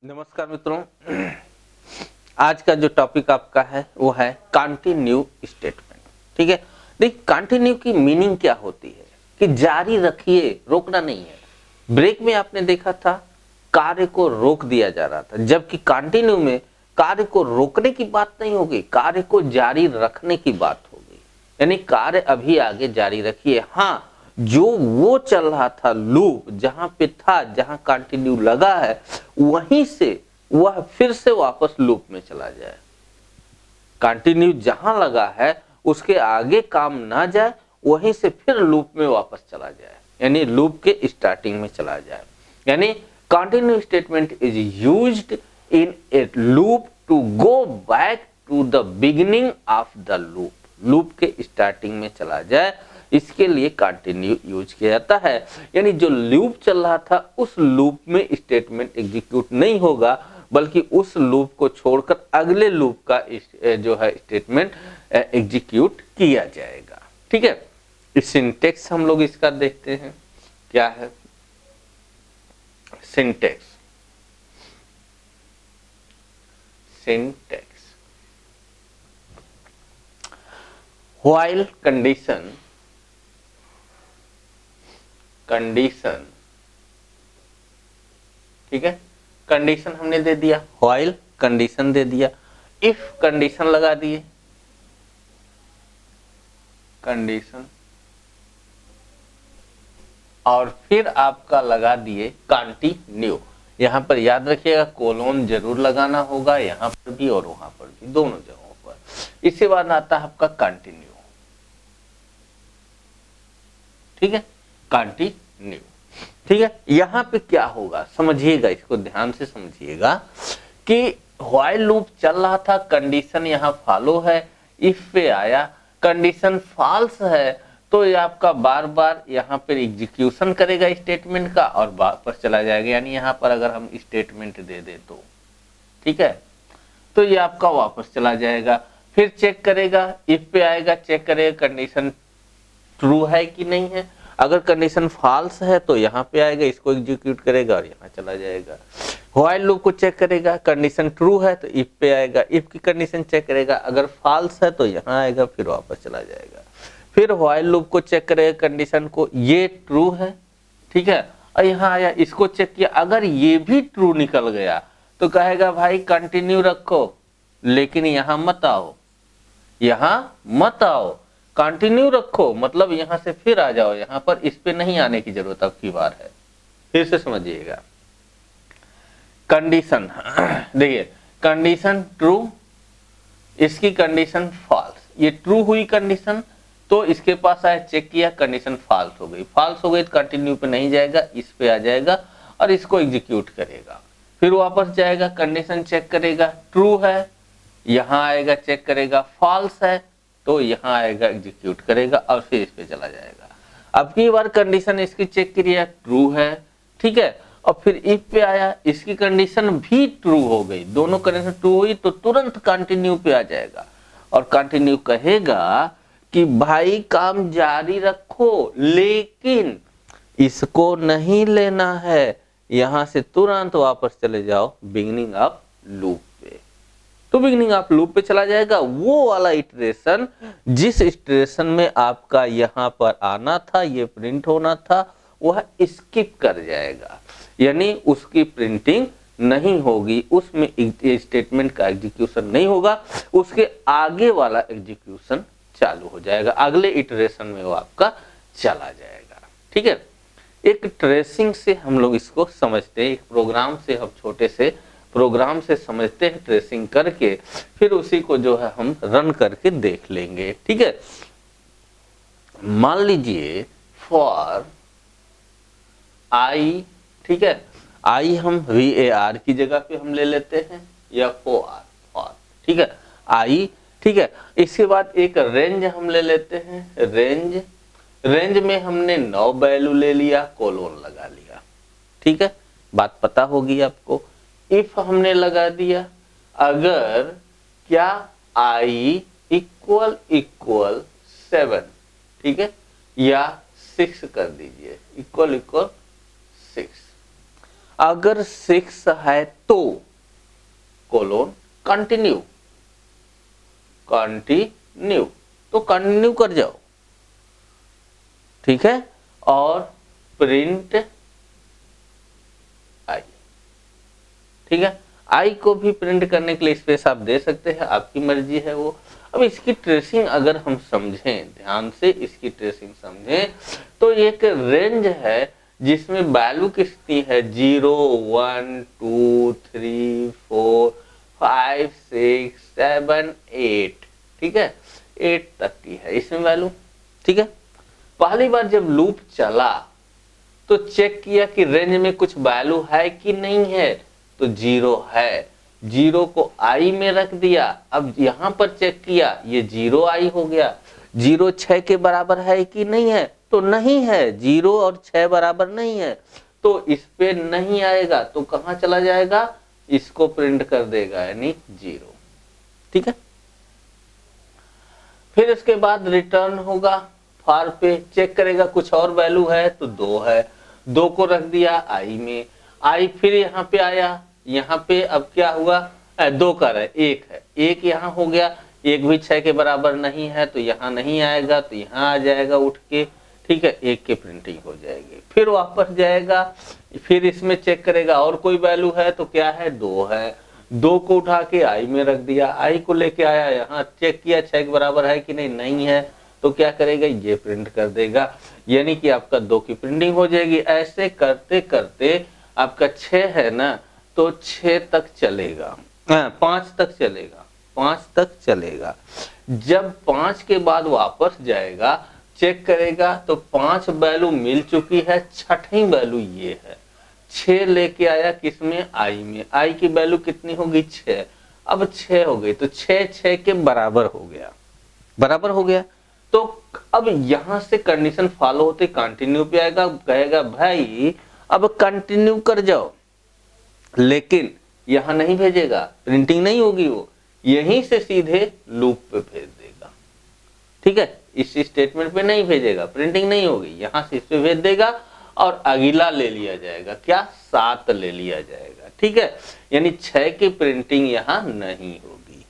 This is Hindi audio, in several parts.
नमस्कार मित्रों, आज का जो टॉपिक आपका है वो है कंटिन्यू स्टेटमेंट। ठीक है, देखिए कंटिन्यू की मीनिंग क्या होती है कि जारी रखिए, रोकना नहीं है। ब्रेक में आपने देखा था कार्य को रोक दिया जा रहा था, जबकि कंटिन्यू में कार्य को रोकने की बात नहीं होगी, कार्य को जारी रखने की बात होगी। यानी कार्य अभी आगे जारी रखिए। हाँ, जो वो चल रहा था लूप, जहां पे था, जहां कंटिन्यू लगा है, वहीं से वह फिर से वापस लूप में चला जाए। कंटिन्यू जहां लगा है उसके आगे काम ना जाए, वहीं से फिर लूप में वापस चला जाए, यानी लूप के स्टार्टिंग में चला जाए। यानी continue statement is used in a loop to go back to the beginning of the loop. Loop के स्टार्टिंग में चला जाए, इसके लिए कंटिन्यू यूज किया जाता है। यानी जो लूप चल रहा था उस लूप में स्टेटमेंट एग्जीक्यूट नहीं होगा, बल्कि उस लूप को छोड़कर अगले लूप का जो है स्टेटमेंट एग्जीक्यूट किया जाएगा। ठीक है, सिंटेक्स हम लोग इसका देखते हैं क्या है। सिंटेक्स व्हाइल कंडीशन ठीक है, कंडीशन हमने दे दिया, व्हाइल कंडीशन दे दिया, इफ कंडीशन लगा दिए, कंडीशन, और फिर आपका लगा दिए कंटिन्यू। यहां पर याद रखिएगा कोलोन जरूर लगाना होगा, यहां पर भी और वहां पर भी, दोनों जगहों पर। इसके बाद आता है आपका कंटिन्यू। ठीक है, कंटिन्यू। ठीक है, यहां पे क्या होगा समझिएगा, इसको ध्यान से समझिएगा कि व्हाइल लूप चल रहा था, कंडीशन यहां फॉलो है, इफ पे आया, कंडीशन फॉल्स है तो ये आपका बार बार यहां पर एग्जीक्यूशन करेगा स्टेटमेंट का और वापस चला जाएगा। यानी यहां पर अगर हम स्टेटमेंट दे दे तो ठीक है, तो ये आपका वापस चला जाएगा, फिर चेक करेगा, इफ पे आएगा, चेक करेगा कंडीशन ट्रू है कि नहीं है। अगर कंडीशन फॉल्स है तो यहाँ पे आएगा, इसको एग्जीक्यूट करेगा और यहाँ चला जाएगा। व्हाइल लूप को चेक करेगा, कंडीशन ट्रू है तो इफ पे आएगा, इफ की कंडीशन चेक करेगा, अगर फॉल्स है तो यहाँ आएगा, फिर वापस चला जाएगा। फिर व्हाइल लूप को चेक करेगा कंडीशन को, ये ट्रू है, ठीक है, और यहाँ आया, इसको चेक किया, अगर ये भी ट्रू निकल गया तो कहेगा भाई कंटिन्यू रखो, लेकिन यहाँ मत आओ, यहाँ मत आओ, कंटिन्यू रखो मतलब यहां से फिर आ जाओ, यहां पर इस पे नहीं आने की जरूरत अब की बार है। फिर से समझिएगा, कंडीशन देखिए, कंडीशन ट्रू, इसकी कंडीशन फॉल्स, ये ट्रू हुई कंडीशन तो इसके पास आया, चेक किया, कंडीशन फॉल्स हो गई, फॉल्स हो गई तो कंटिन्यू पे नहीं जाएगा, इस पे आ जाएगा और इसको एग्जीक्यूट करेगा, फिर वापस जाएगा, कंडीशन चेक करेगा, ट्रू है, यहां आएगा, चेक करेगा, फॉल्स है तो यहां आएगा, एग्जीक्यूट करेगा और फिर इस पे चला जाएगा। अब की बार कंडीशन इसकी चेक किया, ट्रू है, ठीक है, और फिर इफ पे आया, इसकी कंडीशन भी ट्रू हो गई, दोनों कंडीशन ट्रू हुई तो तुरंत कंटिन्यू पे आ जाएगा और कंटिन्यू कहेगा कि भाई काम जारी रखो, लेकिन इसको नहीं लेना है, यहां से तुरंत वापस चले जाओ बिगिनिंग ऑफ लूप पे। तो बिगिनिंग ऑफ लूप पे चला जाएगा, वो वाला इटरेशन जिस इटरेशन में आपका यहां पर आना था, ये प्रिंट होना था, वह स्किप कर जाएगा, यानी उसकी प्रिंटिंग नहीं होगी, उसमें स्टेटमेंट का एग्जीक्यूशन नहीं होगा, उसके आगे वाला एग्जीक्यूशन चालू हो जाएगा, अगले इटरेशन में वो आपका चला जाएगा। ठीक है, एक ट्रेसिंग से हम लोग इसको समझते हैं, एक प्रोग्राम से, हम छोटे से प्रोग्राम से समझते हैं, ट्रेसिंग करके फिर उसी को जो है हम रन करके देख लेंगे। ठीक है, मान लीजिए फॉर आई, ठीक है, आई हम VAR की जगह पे हम ले लेते हैं, या फॉर, ठीक है, आई, ठीक है, इसके बाद एक रेंज हम ले लेते हैं, रेंज में हमने 9 वैल्यू ले लिया, कोलोन लगा लिया, ठीक है, बात पता होगी आपको। इफ हमने लगा दिया, अगर क्या i इक्वल 7, ठीक है, या 6 कर दीजिए, इक्वल 6, अगर 6 है तो कोलोन कंटिन्यू, कंटिन्यू तो कंटिन्यू कर जाओ, ठीक है। और प्रिंट आई, ठीक है। आई को भी प्रिंट करने के लिए स्पेस आप दे सकते हैं, आपकी मर्जी है वो। अब इसकी ट्रेसिंग अगर हम समझें, ध्यान से इसकी ट्रेसिंग समझें, तो एक रेंज है जिसमें वैल्यू कितनी है 0 1 2 3 4 5 6 7 8, ठीक है, 8 तक की है इसमें वैल्यू, ठीक है। पहली बार जब लूप चला तो चेक किया कि रेंज में कुछ वैल्यू है कि नहीं है, तो 0 है, 0 को आई में रख दिया। अब यहां पर चेक किया, ये 0 आई हो गया। 0 6 के बराबर है कि नहीं है, तो नहीं है, 0 और 6 बराबर नहीं है, तो इस पे नहीं आएगा, तो कहां चला जाएगा, इसको प्रिंट कर देगा, यानी 0, ठीक है। फिर इसके बाद रिटर्न होगा, फार पे चेक करेगा कुछ और वैल्यू है, तो 2 है, 2 को रख दिया आई में, आई फिर यहाँ पे आया, यहाँ पे अब क्या हुआ, 2 कर है, 1 है, 1 यहाँ हो गया, 1 भी 6 के बराबर नहीं है, तो यहाँ नहीं आएगा, तो यहाँ आ जाएगा उठ के, ठीक है, 1 की प्रिंटिंग हो जाएगी। फिर वापस जाएगा, फिर इसमें चेक करेगा और कोई वैल्यू है, तो क्या है, 2 है, 2 को उठा के आई में रख दिया, आई को लेके आया, यहाँ चेक किया 6 के बराबर है कि नहीं, नहीं है, तो क्या करेगा, ये प्रिंट कर देगा, यानी कि आपका 2 की प्रिंटिंग हो जाएगी। ऐसे करते करते आपका 6 है ना, तो 6 तक चलेगा, 5 तक चलेगा, 5 तक चलेगा। जब 5 के बाद वापस जाएगा, चेक करेगा, तो 5 वैल्यू मिल चुकी है, छठी वैल्यू ये है, 6 लेके आया किसमें, आई में, आई की वैल्यू कितनी होगी, 6, अब 6 हो गई, तो 6 6 के बराबर हो गया, बराबर हो गया। तो अब यहां से कंडीशन फॉलो होते कंटिन्यू पे आएगा, कहेगा भाई अब कंटिन्यू कर जाओ, लेकिन यहां नहीं भेजेगा, प्रिंटिंग नहीं होगी, वो यहीं से सीधे लूप पे भेज देगा, ठीक है, इस स्टेटमेंट पे नहीं भेजेगा, प्रिंटिंग नहीं होगी, यहां से इस पे भेज देगा और अगला ले लिया जाएगा, क्या, 7 ले लिया जाएगा, ठीक है, यानी 6 की प्रिंटिंग यहां नहीं होगी,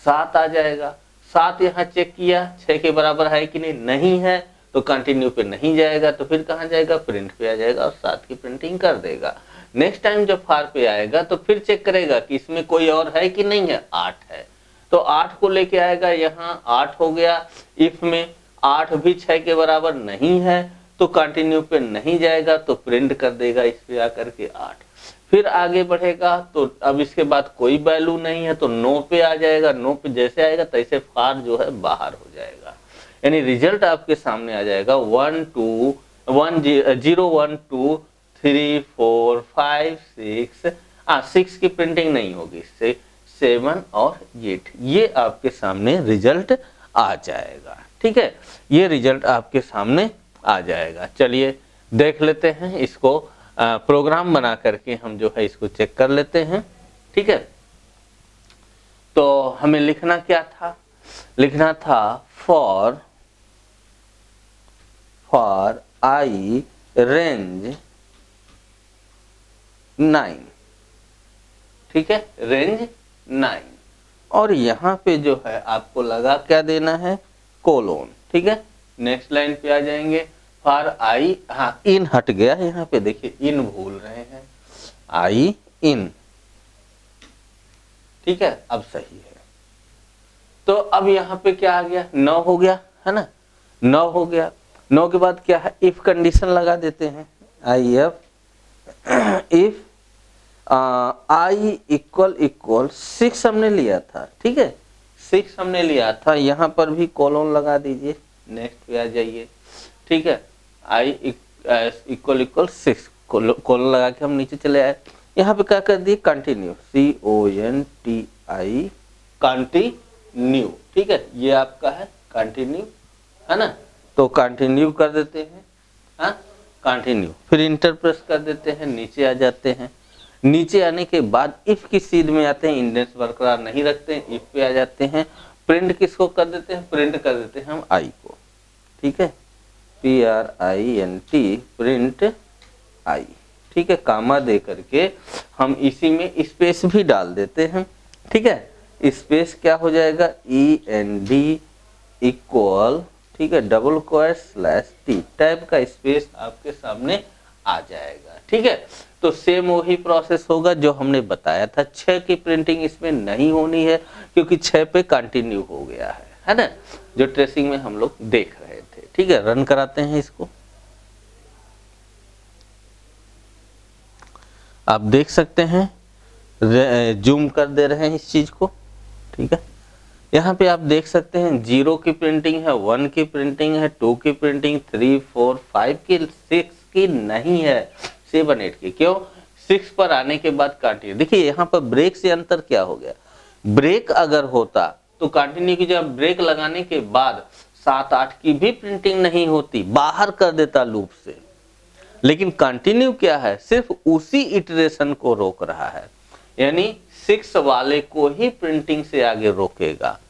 7 आ जाएगा। 7 यहाँ चेक किया 6 के बराबर है कि नहीं, नहीं है, तो कंटिन्यू पे नहीं जाएगा, तो फिर कहाँ जाएगा, प्रिंट पे आ जाएगा और 7 की प्रिंटिंग कर देगा। नेक्स्ट टाइम जब फार पे आएगा तो फिर चेक करेगा कि इसमें कोई और है कि नहीं है, 8 है, तो 8 को लेके आएगा, यहाँ 8 हो गया, इफ में 8 भी 6 के बराबर नहीं है, तो कंटिन्यू पे नहीं जाएगा, तो प्रिंट कर देगा इस पे आकर के 8। फिर आगे बढ़ेगा, तो अब इसके बाद कोई वैल्यू नहीं है, तो नो पे आ जाएगा, नो पे जैसे आएगा तैसे फार जो है बाहर हो जाएगा, यानी रिजल्ट आपके सामने आ जाएगा 1 2 1 0 1 2 3 4 5 6, 6 की प्रिंटिंग नहीं होगी, 7 और 8, ये आपके सामने रिजल्ट आ जाएगा, ठीक है, ये रिजल्ट आपके सामने आ जाएगा। चलिए देख लेते हैं इसको, प्रोग्राम बना करके हम जो है इसको चेक कर लेते हैं, ठीक है। तो हमें लिखना क्या था, लिखना था फॉर आई रेंज 9, ठीक है, रेंज 9, और यहाँ पे जो है आपको लगा क्या देना है, कोलोन, ठीक है। नेक्स्ट लाइन पे आ जाएंगे, फॉर आई, हाँ इन हट गया, यहाँ पे देखिए इन भूल रहे हैं, आई इन, ठीक है, अब सही है। तो अब यहाँ पे क्या आ गया, 9 हो गया, है ना, 9 हो गया, 9 के बाद क्या है, इफ कंडीशन लगा देते हैं, I F if I equal 6 हमने लिया था, ठीक है, 6 हमने लिया था, यहाँ पर भी कोलोन लगा दीजिए, नेक्स्ट पे आ जाइए, ठीक है, आई इक्वल 6 कोलोन लगा के हम नीचे चले आए, यहाँ पे क्या कर दिए, कंटिन्यू, CONTI कंटिन्यू, ठीक है, ये आपका है कंटिन्यू, है ना, तो कंटिन्यू कर देते हैं, हाँ कंटिन्यू, फिर इंटर प्रेस कर देते हैं, नीचे आ जाते हैं, नीचे आने के बाद इफ की सीध में आते हैं, इंडेंस बरकरार नहीं रखते हैं, इफ पे आ जाते हैं, प्रिंट किसको कर देते हैं, प्रिंट कर देते हैं हम आई को, ठीक है, PRINT प्रिंट आई, ठीक है, कामा दे करके हम इसी में स्पेस भी डाल देते हैं, ठीक है। स्पेस क्या हो जाएगा, END इक्वल, ठीक है, डबल कोयर स्लैश टी टाइप का स्पेस आपके सामने आ जाएगा, ठीक है। तो सेम वही प्रोसेस होगा जो हमने बताया था। 6 की प्रिंटिंग इसमें नहीं होनी है क्योंकि 6 पे कंटिन्यू हो गया है ना, जो ट्रेसिंग में हम लोग देख रहे थे, ठीक है। रन कराते हैं इसको, आप देख सकते हैं, जूम कर दे रहे हैं इस चीज को, ठीक है। यहाँ पे आप देख सकते हैं 0 की प्रिंटिंग है, 1 की प्रिंटिंग है, 2 की प्रिंटिंग, 3, 4, 5 की, 6 की नहीं है, 7, 8 की। क्यों? 6 पर आने के बाद कंटिन्यू। देखिए यहाँ पर ब्रेक से अंतर क्या हो गया, ब्रेक अगर होता तो कंटिन्यू की जब ब्रेक लगाने के बाद 7, 8 की भी प्रिंटिंग नहीं होती, बाहर कर देता लूप से। लेकिन कंटिन्यू क्या है, सिर्फ उसी इटरेशन को रोक रहा है, यानी 6 वाले को ही प्रिंटिंग से आगे रोकेगा,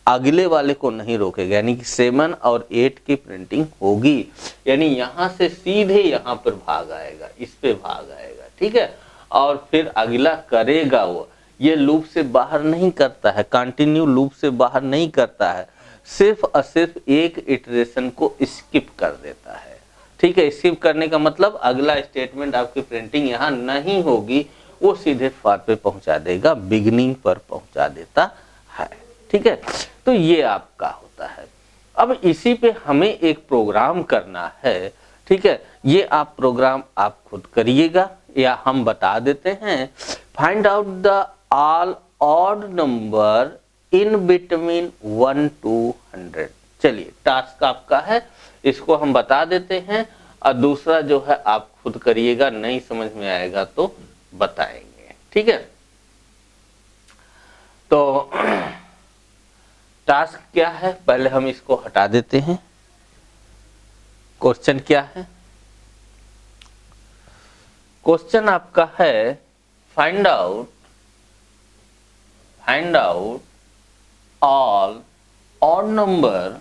अगले वाले को नहीं रोकेगा। यानी कि 7 और 8 की प्रिंटिंग होगी, यानी यहां से सीधे यहां पर भाग आएगा, इस पे भाग आएगा, ठीक है। और फिर अगला करेगा वो, ये लूप से बाहर नहीं करता है, कंटिन्यू लूप से बाहर नहीं करता है, सिर्फ और सिर्फ एक इटरेशन को स्किप कर देता है, ठीक है। स्किप करने का मतलब अगला स्टेटमेंट आपकी प्रिंटिंग यहाँ नहीं होगी, वो सीधे फॉर पे पहुंचा देगा, बिगिनिंग पर पहुंचा देता है, ठीक है। तो ये आपका होता है। अब इसी पे हमें एक प्रोग्राम करना है, ठीक है। ये आप प्रोग्राम आप खुद करिएगा या हम बता देते हैं। Find out the all odd number in between 1 to 100। चलिए टास्क आपका है, इसको हम बता देते हैं, और दूसरा जो है आप खुद करिएगा, नहीं समझ में आएगा तो बताएंगे, ठीक है। तो टास्क क्या है, पहले हम इसको हटा देते हैं। क्वेश्चन क्या है, क्वेश्चन आपका है find out all odd number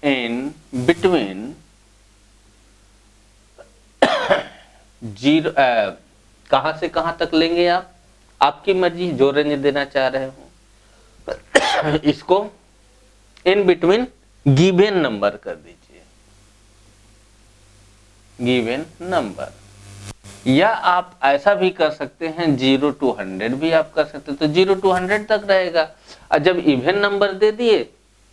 in between 0, कहां से कहां तक लेंगे आप, आपकी मर्जी, जो रेंज देना चाह रहे हो। इसको इन बिटवीन गिवन नंबर कर दीजिए, गिवन नंबर। या आप ऐसा भी कर सकते हैं 0 to 100 भी आप कर सकते हैं, तो 0 to 100 तक रहेगा। और जब इवन नंबर दे दिए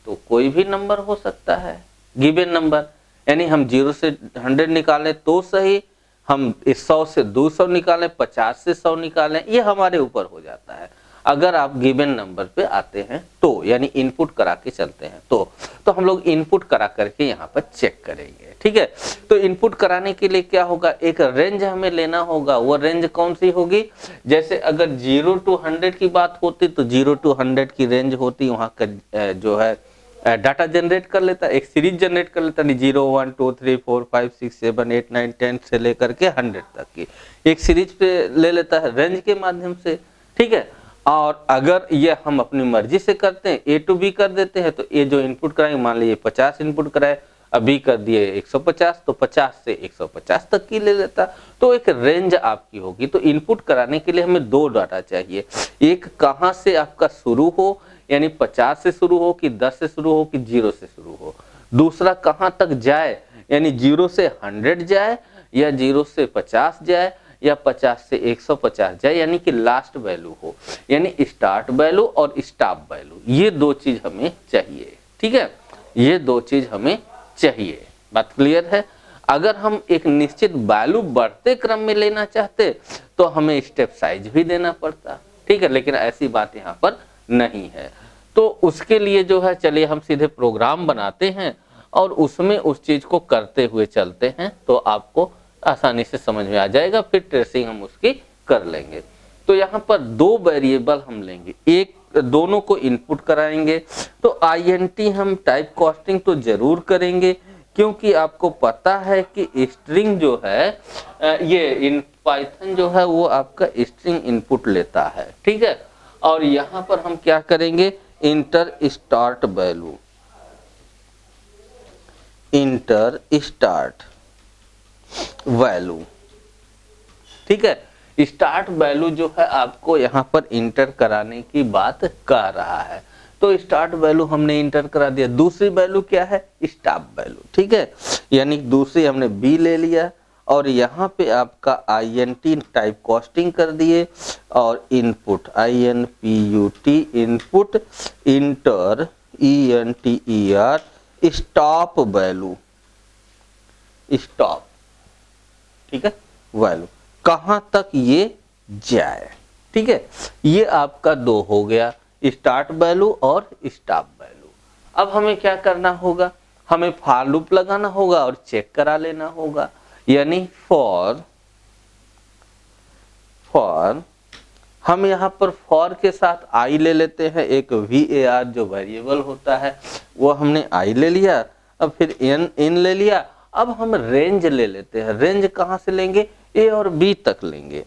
तो कोई भी नंबर हो सकता है गिवन नंबर, यानी हम 0 से 100 निकालें तो सही, हम 100 से 200 निकालें, 50 से 100 निकालें, ये हमारे ऊपर हो जाता है। अगर आप गिवन नंबर पे आते हैं तो, यानी इनपुट करा के चलते हैं तो हम लोग इनपुट करा करके यहाँ पर चेक करेंगे, ठीक है। तो इनपुट कराने के लिए क्या होगा, एक रेंज हमें लेना होगा। वो रेंज कौन सी होगी, जैसे अगर 0 to 100 की बात होती तो 0 to 100 की रेंज होती, वहाँ का जो है डाटा जनरेट कर लेता, एक सीरीज जनरेट कर लेता, 0 1 2 3 4 5 6 7 8 9 10 से लेकर के 100 तक की एक सीरीज पे ले लेता है रेंज के माध्यम से, ठीक है। और अगर ये हम अपनी मर्जी से करते हैं, A to B कर देते हैं, तो ये जो इनपुट कराएंगे, मान लीजिए 50 इनपुट कराए, अभी कर दिए 150, तो 50 से 150 तक की ले लेता, तो एक रेंज आपकी होगी। तो इनपुट कराने के लिए हमें 2 डाटा चाहिए, एक कहाँ से आपका शुरू हो, यानी 50 से शुरू हो कि 10 से शुरू हो कि 0 से शुरू हो, दूसरा कहाँ तक जाए, यानी 0 से 100 जाए या 0 से 50 जाए या 50 से 150 जाए, यानी कि लास्ट वैल्यू हो, यानी स्टार्ट वैल्यू और स्टॉप वैल्यू, ये 2 चीज हमें चाहिए, ठीक है। ये 2 चीज हमें चाहिए, बात क्लियर है। अगर हम एक निश्चित वैल्यू बढ़ते क्रम में लेना चाहते तो हमें स्टेप साइज भी देना पड़ता, ठीक है, लेकिन ऐसी बात यहाँ पर नहीं है। तो उसके लिए जो है, चलिए हम सीधे प्रोग्राम बनाते हैं और उसमें उस चीज को करते हुए चलते हैं, तो आपको आसानी से समझ में आ जाएगा, फिर ट्रेसिंग हम उसकी कर लेंगे। तो यहाँ पर 2 वेरिएबल हम लेंगे, एक दोनों को इनपुट कराएंगे। तो INT हम टाइप कास्टिंग तो जरूर करेंगे, क्योंकि आपको पता है कि स्ट्रिंग जो है ये इन पाइथन जो है वो आपका स्ट्रिंग इनपुट लेता है, ठीक है। और यहाँ पर हम क्या करेंगे, inter start value, inter start value. ठीक है, स्टार्ट वैल्यू जो है आपको यहाँ पर इंटर कराने की बात कर रहा है, तो स्टार्ट वैल्यू हमने इंटर करा दिया। दूसरी वैल्यू क्या है, स्टॉप वैल्यू। ठीक है, यानी दूसरी हमने बी ले लिया और यहाँ पे आपका INT टाइप कास्टिंग कर दिए और input INPUT input inter ENTER stop value, stop. ठीक है, वैल्यू कहां तक ये जाए। ठीक है, ये आपका दो हो गया, स्टार्ट वैल्यू और स्टॉप वैल्यू। अब हमें क्या करना होगा, हमें फॉर लूप लगाना होगा और चेक करा लेना होगा। यानी फॉर हम यहाँ पर फॉर के साथ आई ले लेते हैं, एक VAR जो वेरिएबल होता है वो हमने आई ले लिया। अब फिर इन ले लिया। अब हम रेंज ले लेते हैं। रेंज कहां से लेंगे, A और B तक लेंगे,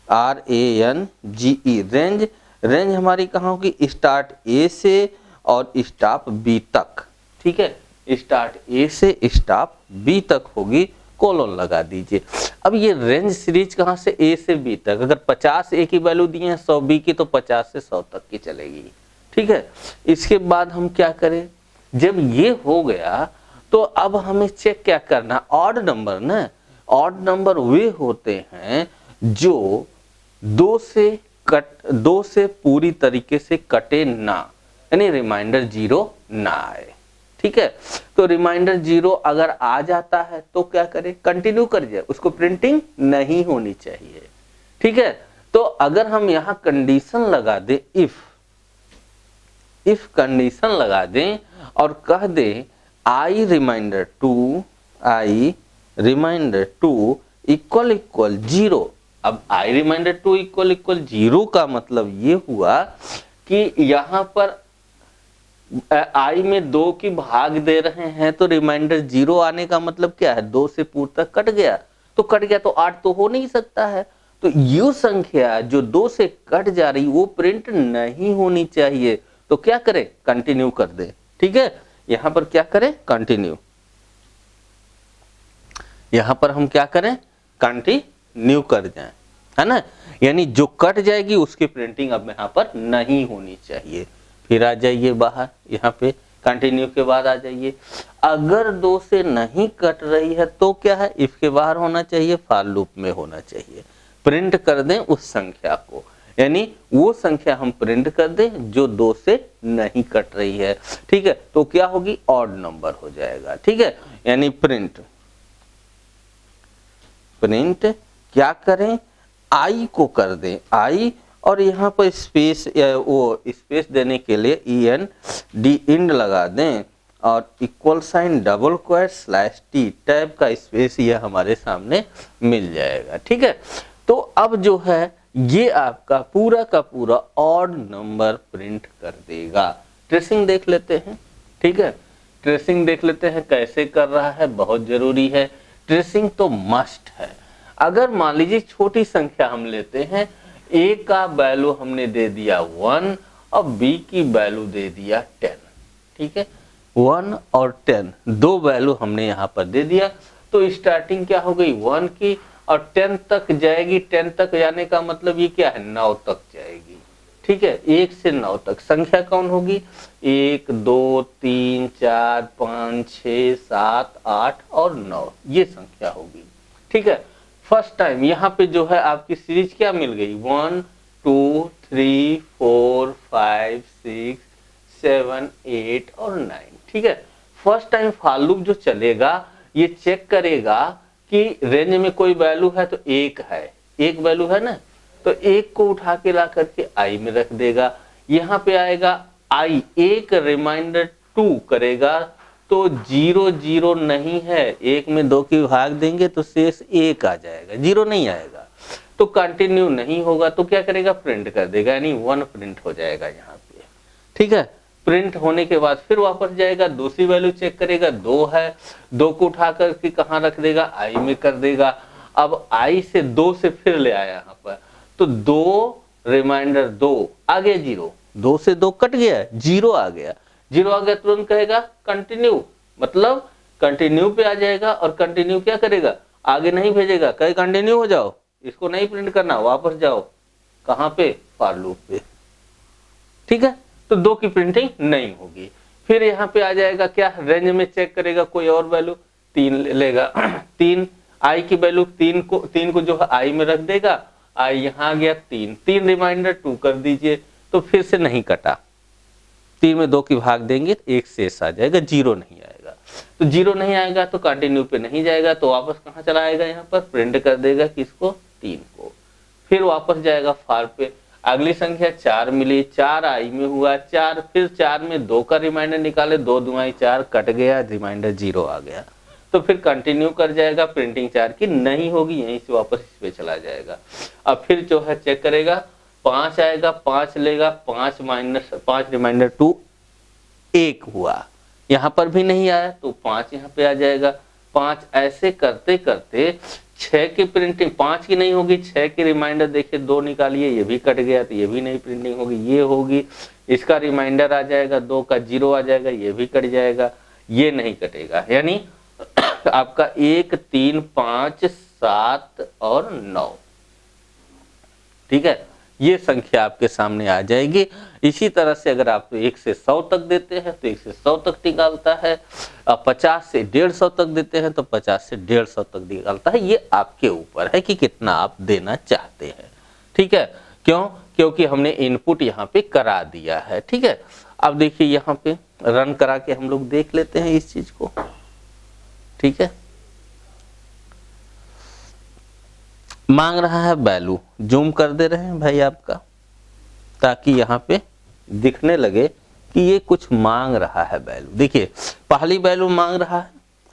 RANGE रेंज। रेंज हमारी कहाँ होगी, स्टार्ट A से और स्टॉप B तक। ठीक है, स्टार्ट A से स्टॉप B तक होगी, कोलोन लगा दीजिए। अब ये रेंज सीरीज कहाँ से, A से B तक। अगर 50 A की वैल्यू दी है, 100 B की, तो 50 से 100 तक की चलेगी। ठीक है, इसके बाद हम क्या करें, जब ये हो गया तो अब हमें चेक क्या करना, ऑड नंबर ना। ऑड नंबर वे होते हैं जो दो से पूरी तरीके से कटे ना, यानी रिमाइंडर 0 ना आए। ठीक है, तो रिमाइंडर 0 अगर आ जाता है तो क्या करें, कंटिन्यू कर जाए, उसको प्रिंटिंग नहीं होनी चाहिए। ठीक है, तो अगर हम यहां कंडीशन लगा दे, इफ कंडीशन लगा दें और कह दें आई रिमाइंडर टू इक्वल 0। अब आई रिमाइंडर 2 इक्वल 0 का मतलब ये हुआ कि यहां पर आई में 2 की भाग दे रहे हैं, तो रिमाइंडर 0 आने का मतलब क्या है, 2 से पूर्व तक कट गया, तो 8 तो हो नहीं सकता है। तो ये संख्या जो 2 से कट जा रही वो प्रिंट नहीं होनी चाहिए, तो क्या करें, कंटिन्यू कर दे। ठीक है, यहां पर क्या करें, कंटिन्यू। यहां पर हम क्या करें, कंटिन्यू कर जाएं, है ना। यानी जो कट जाएगी उसकी प्रिंटिंग अब यहां पर नहीं होनी चाहिए। फिर आ जाइए बाहर, यहाँ पे कंटिन्यू के बाद आ जाइए। अगर 2 से नहीं कट रही है तो क्या है, इफ के बाहर होना चाहिए, फॉर लूप में होना चाहिए। प्रिंट कर दें उस संख्या को, यानी वो संख्या हम प्रिंट कर दें जो 2 से नहीं कट रही है। ठीक है, तो क्या होगी, ऑड नंबर हो जाएगा। ठीक है, यानी प्रिंट क्या करें, आई को कर दें, आई, और यहाँ पर स्पेस देने के लिए END लगा दें और equal sign double quote /T type का स्पेस ये हमारे सामने मिल जाएगा। ठीक है, तो अब जो है ये आपका पूरा का पूरा ऑड नंबर प्रिंट कर देगा। ट्रेसिंग देख लेते हैं। ठीक है, ट्रेसिंग देख लेते हैं कैसे कर रहा है, बहुत जरूरी है। ट्रेसिंग तो मस्ट है। अगर मान लीजिए छोटी संख्या हम लेते हैं, A का वैल्यू हमने दे दिया 1 और B की वैल्यू दे दिया 10। ठीक है, 1 और 10 दो वैल्यू हमने यहाँ पर दे दिया, तो स्टार्टिंग क्या हो गई 1 की और 10 तक जाएगी। 10 तक जाने का मतलब ये क्या है, 9 तक जाएगी। ठीक है, 1 से 9 तक संख्या कौन होगी, 1 2 3 4 5 6 7 8 और 9, ये संख्या होगी। ठीक है, फर्स्ट टाइम यहाँ पे जो है आपकी सीरीज क्या मिल गई, 1 2 3 4 5 6 7 8 और 9। ठीक है, फर्स्ट टाइम फॉर लूप जो चलेगा ये चेक करेगा कि रेंज में कोई वैल्यू है, तो 1 है, एक वैल्यू है ना, तो 1 को उठा के ला करके आई में रख देगा। यहाँ पे आएगा आई, एक रिमाइंडर 2 करेगा, तो 0 0 नहीं है, 1 में 2 की भाग देंगे तो शेष 1 आ जाएगा, 0 नहीं आएगा, तो कंटिन्यू नहीं होगा, तो क्या करेगा, प्रिंट कर देगा, यानी 1 प्रिंट हो जाएगा यहाँ पे। ठीक है, प्रिंट होने के बाद फिर वापस जाएगा, दूसरी वैल्यू चेक करेगा, 2 है, 2 को उठा करके कहाँ रख देगा, आई में कर देगा। अब आई से 2 से फिर ले आया यहाँ पर, तो 2 रिमाइंडर 2 आ गया 0, 2 से 2 कट गया, 0 आ गया, जीरो आ गया तुरंत कहेगा कंटिन्यू, मतलब कंटिन्यू पे आ जाएगा और कंटिन्यू क्या करेगा, आगे नहीं भेजेगा, कहे कंटिन्यू हो जाओ, इसको नहीं प्रिंट करना, वापस जाओ कहां पे, फॉर लूप पे। ठीक है, तो 2 की प्रिंटिंग नहीं होगी। फिर यहाँ पे आ जाएगा क्या, रेंज में चेक करेगा कोई और वैल्यू, 3 लेगा 3 आई की वैल्यू 3 को जो है आई में रख देगा, आई यहाँ आ गया 3 रिमाइंडर 2 कर दीजिए, तो फिर से नहीं कटा, 3 में 2 की भाग देंगे तो 1 शेष आ जाएगा, 0 नहीं आएगा। तो 0 नहीं आएगा तो कंटिन्यू पे नहीं जाएगा, तो वापस कहाँ चला आएगा, यहाँ पर प्रिंट कर देगा किसको, 3 को। फिर वापस जाएगा फार पे, अगली संख्या 4 मिली, 4 आई में हुआ 4, फिर 4 में 2 का रिमाइंडर निकाले, 2 दूनी 4 कट गया, रिमाइंडर 0 आ गया, तो फिर कंटिन्यू कर जाएगा, प्रिंटिंग 4 की नहीं होगी, यहीं से वापस इस पे चला जाएगा। अब फिर जो है चेक करेगा, 5 आएगा, 5 लेगा, 5 रिमाइंडर 2 1 हुआ, यहाँ पर भी नहीं आया तो 5 यहाँ पे आ जाएगा, 5 ऐसे करते करते 6 की प्रिंटिंग, 5 की नहीं होगी, 6 की रिमाइंडर देखिए 2 निकालिए, ये भी कट गया तो ये भी नहीं प्रिंटिंग होगी, ये होगी, इसका रिमाइंडर आ जाएगा, 2 का 0 आ जाएगा, ये भी कट जाएगा, ये नहीं कटेगा, यानी आपका 1 3 5 7 और 9। ठीक है, ये संख्या आपके सामने आ जाएगी। इसी तरह से अगर आप 1 से 100 तक देते हैं तो 1 से 100 तक निकालता है, 50 से 150 तक देते हैं तो 50 से 150 तक निकालता है। ये आपके ऊपर है कि कितना आप देना चाहते हैं। ठीक है, क्यों, क्योंकि हमने इनपुट यहाँ पे करा दिया है। ठीक है, अब देखिए यहाँ पे रन करा के हम लोग देख लेते हैं इस चीज को। ठीक है, मांग रहा है वैल्यू, जूम कर दे रहे हैं भाई आपका, ताकि यहाँ पे दिखने लगे कि ये कुछ मांग रहा है वैल्यू। देखिए पहली वैल्यू मांग रहा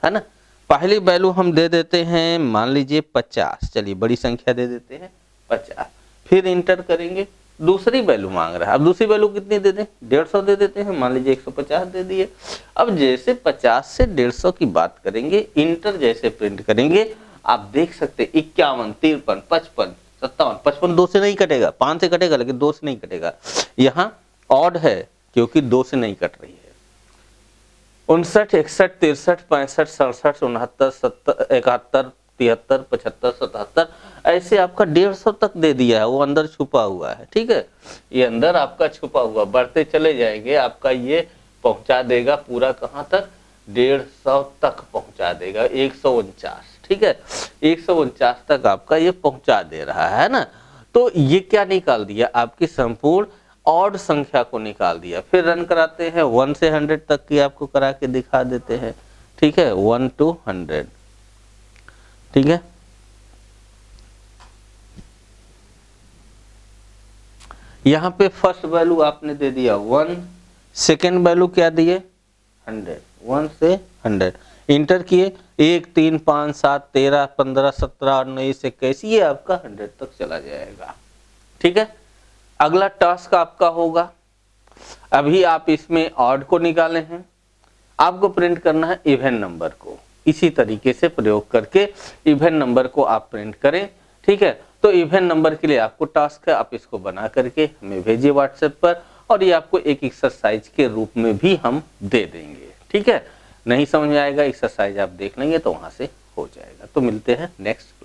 है ना, पहली वैल्यू हम दे देते हैं मान लीजिए 50, चलिए बड़ी संख्या दे देते हैं 50, फिर इंटर करेंगे, दूसरी वैल्यू मांग रहा है, अब दूसरी वैल्यू कितनी दे दें, 150 दे देते हैं, मान लीजिए 150 दे दिए। अब जैसे 50 से 150 की बात करेंगे, इंटर जैसे प्रिंट करेंगे, आप देख सकते 51 53 55 57, 55 2 से नहीं कटेगा, 5 से कटेगा लेकिन 2 से नहीं कटेगा, यहाँ ऑड है क्योंकि 2 से नहीं कट रही है। 59 61 63 65 67 69 70 71 73 75 77 ऐसे आपका 150 तक दे दिया है, वो अंदर छुपा हुआ है। ठीक है, ये अंदर आपका छुपा हुआ, बढ़ते चले जाएंगे, आपका ये पहुंचा देगा पूरा कहाँ तक, 150 तक पहुंचा देगा, 149। ठीक है, 149 तक आपका ये पहुंचा दे रहा है ना। तो ये क्या निकाल दिया, आपकी संपूर्ण ऑड संख्या को निकाल दिया। फिर रन कराते हैं, 1 से 100 तक की आपको करा के दिखा देते हैं। ठीक है, 1 to 100। ठीक है, यहाँ पे फर्स्ट वैल्यू आपने दे दिया 1, सेकेंड वैल्यू क्या दिए 100, 1 से 100 इंटर किए, 1 3 5 7 13 15 17 19 21, ये आपका 100 तक चला जाएगा। ठीक है, अगला टास्क आपका होगा, अभी आप इसमें ऑड को निकाले हैं, आपको प्रिंट करना है इवन नंबर को। इसी तरीके से प्रयोग करके इवन नंबर को आप प्रिंट करें। ठीक है, तो इवन नंबर के लिए आपको टास्क है, आप इसको बना करके हमें भेजिए व्हाट्सएप पर, और ये आपको एक एक्सरसाइज के रूप में भी हम दे देंगे। ठीक है, नहीं समझ में आएगा एक्सरसाइज आप देख लेंगे तो वहां से हो जाएगा। तो मिलते हैं नेक्स्ट